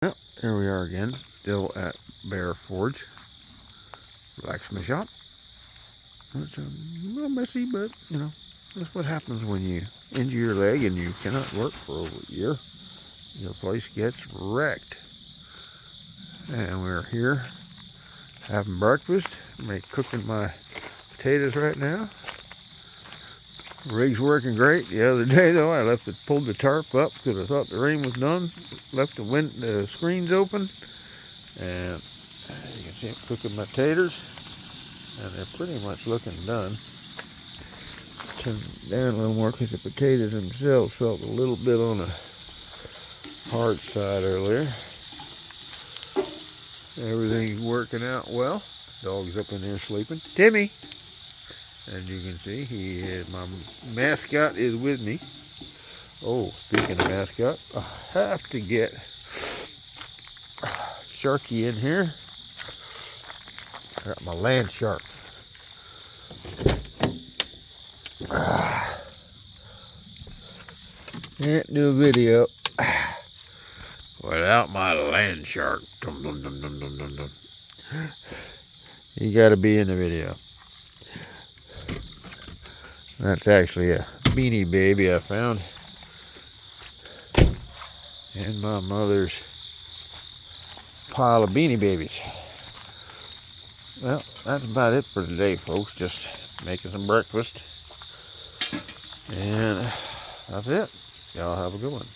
Well, here we are again, still at Bear Forge blacksmith shop. It's a little messy, but you know, that's what happens when you injure your leg and you cannot work for over a year. Your place gets wrecked. And we're here having breakfast. Cooking my potatoes right now. Rig's working great. The other day though, I pulled the tarp up because I thought the rain was done. Left the screens open, and you can see I'm cooking my taters, and they're pretty much looking done. Turn down a little more because the potatoes themselves felt a little bit on the hard side earlier. Everything's working out well. Dog's up in there sleeping. Timmy! As you can see, my mascot is with me. Oh, speaking of mascot, I have to get Sharky in here. I got my land shark. Can't do a video without my land shark. Dum, dum, dum, dum, dum, dum, dum. You gotta be in the video. That's actually a beanie baby I found in my mother's pile of beanie babies. Well, that's about it for today, folks. Just making some breakfast. And that's it. Y'all have a good one.